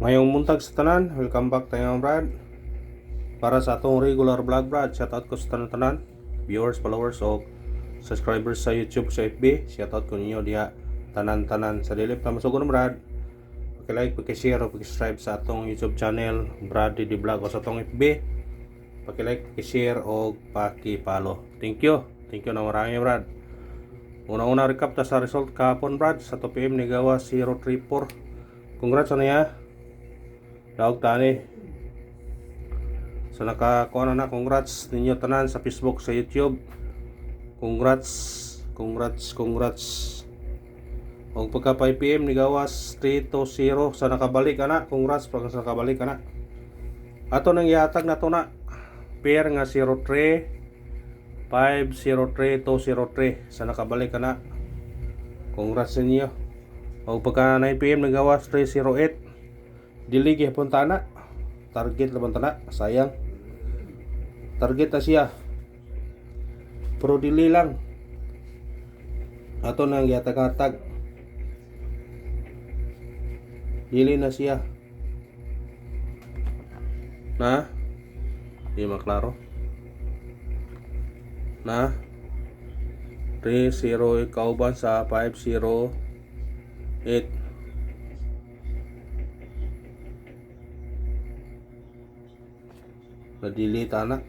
Ngayong muntag sa tanan, welcome back tayo Brad. Para sa atong regular vlog Brad, shoutout ko sa tanan-tanan, viewers, followers o subscribers sa YouTube, sa FB. Shoutout ko ninyo diha tanan-tanan sa dilip na masugon Brad. Paki-like, paki-share o paki-subscribe sa atong YouTube channel Brad Didi Vlog o sa atong FB. Paki-like, paki-share o paki-follow. Thank you na marami Brad. Una-una recap ta sa result kahapon Brad sa 2 PM ni gawa 034. Congrats ano ya. Daog tani. So nakakuha na, congrats ninyo tanan sa Facebook, sa YouTube. Congrats. Og pagka 5 PM ni gawas 320 sa nakabalik ana. Congrats pagka sa nakabalik ana. Ato nang ihatag na to na pair nga 03 503 203 sa nakabalik ana. Congrats ninyo. Og pagka 9 PM ni gawas 308 dili gyapon tana. Target laban tana, sayang. Target na siya. Pero dili lang. Ato nang gihatag-hatag. Dili na siya. Na? Di maklaro. Na? 3-0 kauban sa 508. Nadili tana.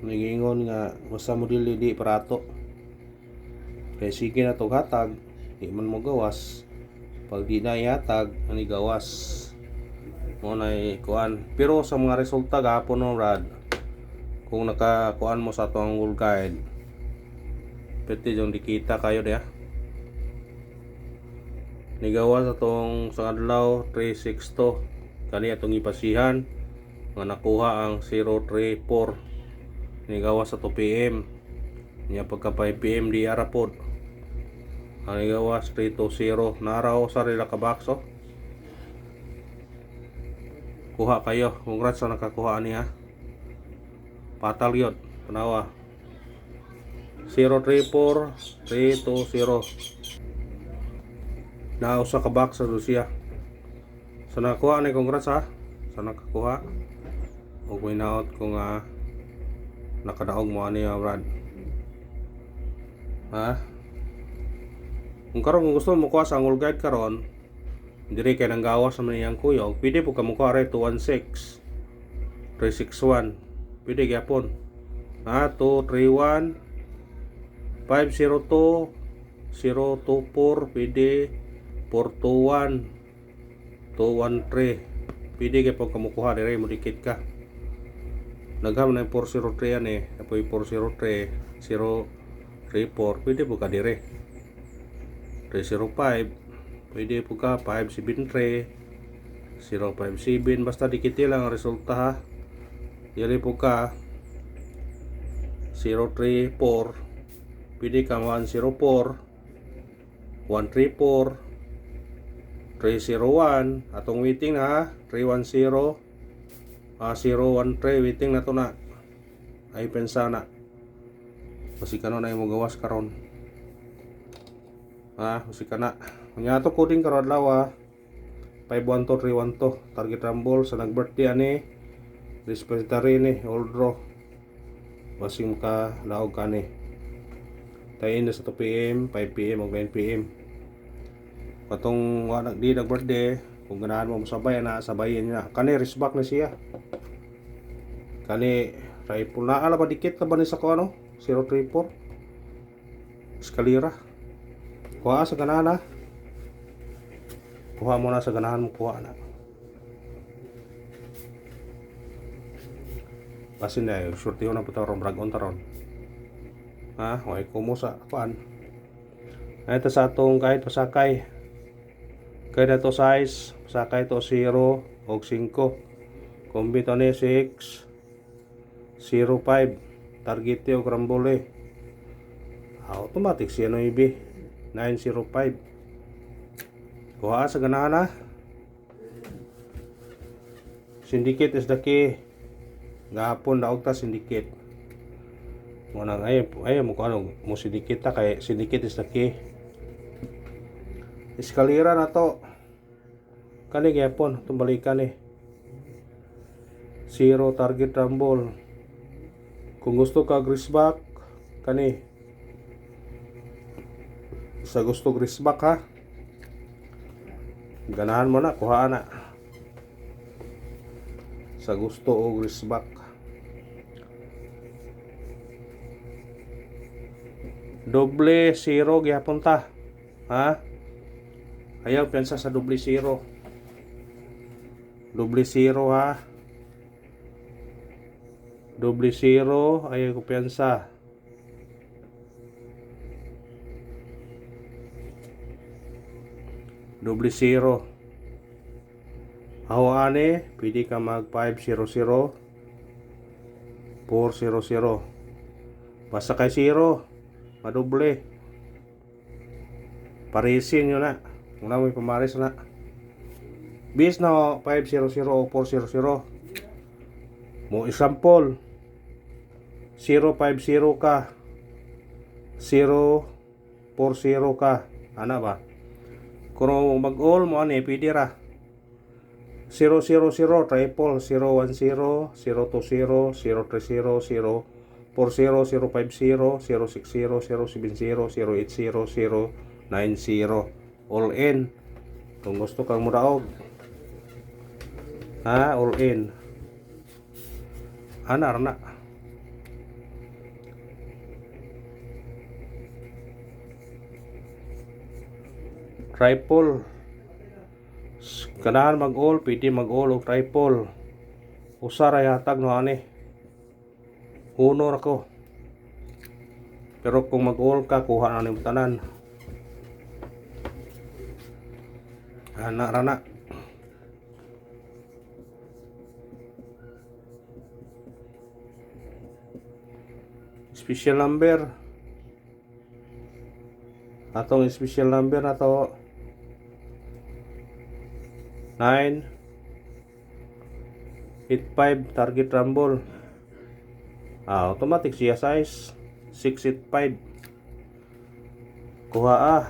Nagingon nga basta mo dili di parato. Kaya sige na to hatag, di man mo gawas. Pag di na ihatag, ani gawas. Mo na kuan. Pero sa mga resulta gahapon no Brad, kung nakakuan mo sa atong Google Guide, pwede yung dikita kayo diya. Nigawas atong sa adlaw 362. Kani atong ipasihan nga nakuha ang 034 ni gawas sa 2 PM niya pagka 5 PM di arapod ang gawas 320 naraw sa rila ka bakso. Kuha kayo, congrats sa nakakuha niya. Patal yun, panawa 034 320 na usa ka box sa Russia. Sa nakakuha ni congrats ha. Sa nakakuha. O winaot ko nga nakadaog mo ani Brad. Ha? Kung karon kung gusto mo kuha sa Google Guide karon, diri kay nang gawas sa maniyang kuyog, pwede po ka mo kuha 216 361. Pwede gyapon. Ha, 231 502 024 pwede 421 213. Pwede kay pag kamukuha dire mo dikit ka. Nagham na 403 yan apoy 403 034 pwede po ka dire. 305 pwede po ka 573 057 basta dikit lang ang resulta ha. Dire po ka 034 pwede ka 104 134 301 atong waiting na ha. 310 013 waiting na to na. Ay pensa na kasi kano na yung gawas karon ha. Kasi kana nya to coding karon adlaw 512 312 target rumble sa nag-birthday ani respiratory ni all draw basing ka laog kani tayin na sa 2 PM 5 PM o 9 PM patong wala di nag-birthday kung ganahan mo sabay na sabayin niya kani risback na siya kani rifle na ala ba dikit na ba ni sa ko ano 034 eskalera kuha sa ganahan na kuha mo na sa ganahan mo kuha na kasi na surtiho na puto ron brag on taron ha way kumo sa kuan ay ito sa atong kahit pasakay kaya to size sakay to 0 og 5 kombito ni 6 05 target og rambole automatic siya no ibi 905 kuha sa ganahan na syndicate is the key gahapon daog ta syndicate mo nang ay mo ano mo syndicate ta kay syndicate is the key eskalera na to Kani gyapon itong balikan eh. 0 target rumble. Kung gusto ka greaseback, kani sa gusto greaseback ha, ganahan mo na, kuhaan na sa gusto o greaseback. Doble 0 gyapon ta ha, ayaw pensa sa doble 0. Doble 0 ha, doble 0 ayaw ko pensa. Doble 0 hawaane, pwede ka mag 500 400 basta kay 0 madoble parisin nyo na, muna may pamaris na bis na 500 o 400 mo. Example 050 ka, 040 ka, ana ba? Kung mag-all mo ani pwede ra 000 triple 010 020 030 040 050 060 070 080 090 all in. Kung gusto kang mudaog ha, all in ana na. Triple ganahan mag-all, pwede mag-all o triple. Usa ra yatag no ani. Uno ra ko. Pero kung mag-all ka, kuha na ning tanan. Ana ra na. Special number. Atong special number na to 985 target rumble. Automatic siya size 685. Kuha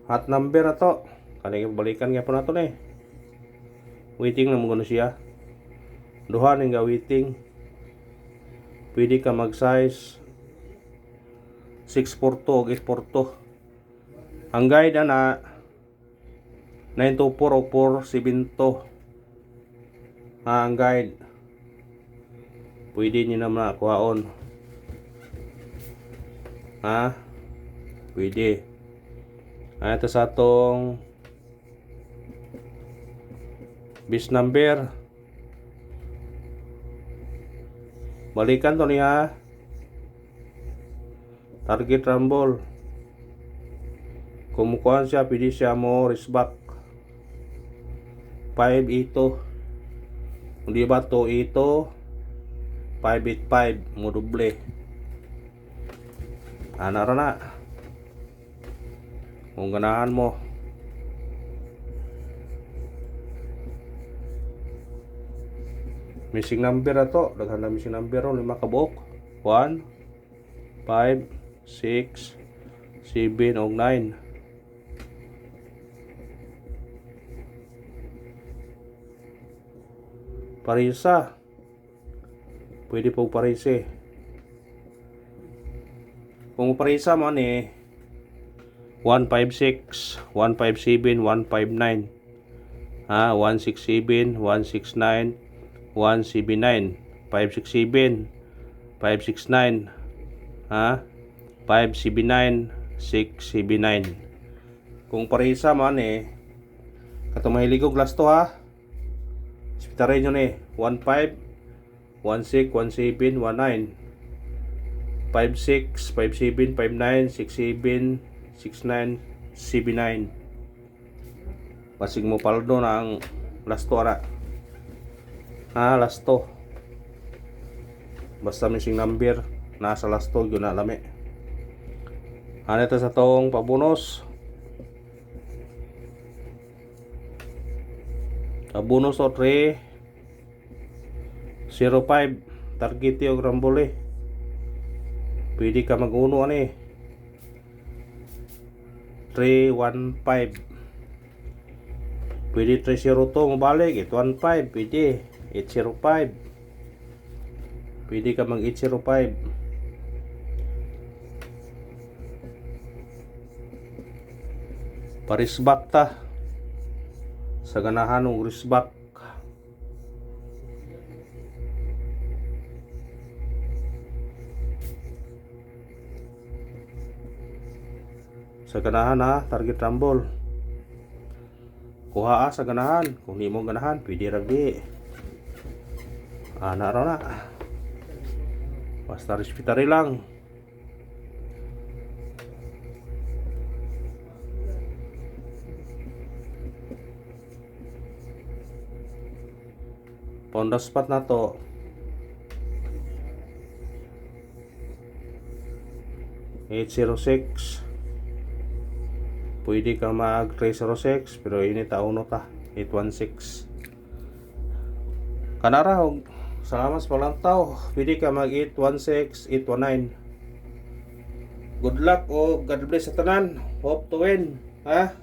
hot number na to. Kanang balikan nga po na to na eh. Waiting na mo siya. Duha ning ga waiting. Pwede ka mag size 642 o 842. Ang guide na 924 o 472. Ang guide pwede nyo naman kuhaon ha, pwede. Ito sa atong bis number. Balikan to niya target rumble. Kumukuhan siya, pwede siya mo risback 5 ito, hindi ba to ito 585 mo doble. Ana ra na kung ganahan mo. Missing number na to, daghan na missing number ron, 5 kabuok 1 5 6 7 o 9. Parisa pwede po parise. Kung parisa mo ni 156 157 159 ha, 167 169 179 567 569 ha, 579 679. Kung parisa man katong mahiligog last to ha, ispitarin nyo 15 16 17 19 56 57 59 67 69 79. Basig mo paldo na ang last to ara ha, last to basta missing number nasa last to yun na lami. Ano ito sa tong pabonus? Pabonus o 3 05 target yung rambole Pwede ka mag-uno ani. 315. Pwede 302 mabalik 815. Pwede 805. Pwede ka mag 805. Parisbak ta. Sa ganahan ng risbak. Sa ganahan ha, target rumble. Kuha sa ganahan. Kung di mo ganahan, pwede ragdi. Ana raw na. Basta respetari lang. Ponda spot na to. $806. Pwede ka mag 306 pero ini tauno ta 816. Kanara og salamat sa paglantaw. Pwede ka mag 816, 819. Good luck o God bless sa tanan. Hope to win. Ha?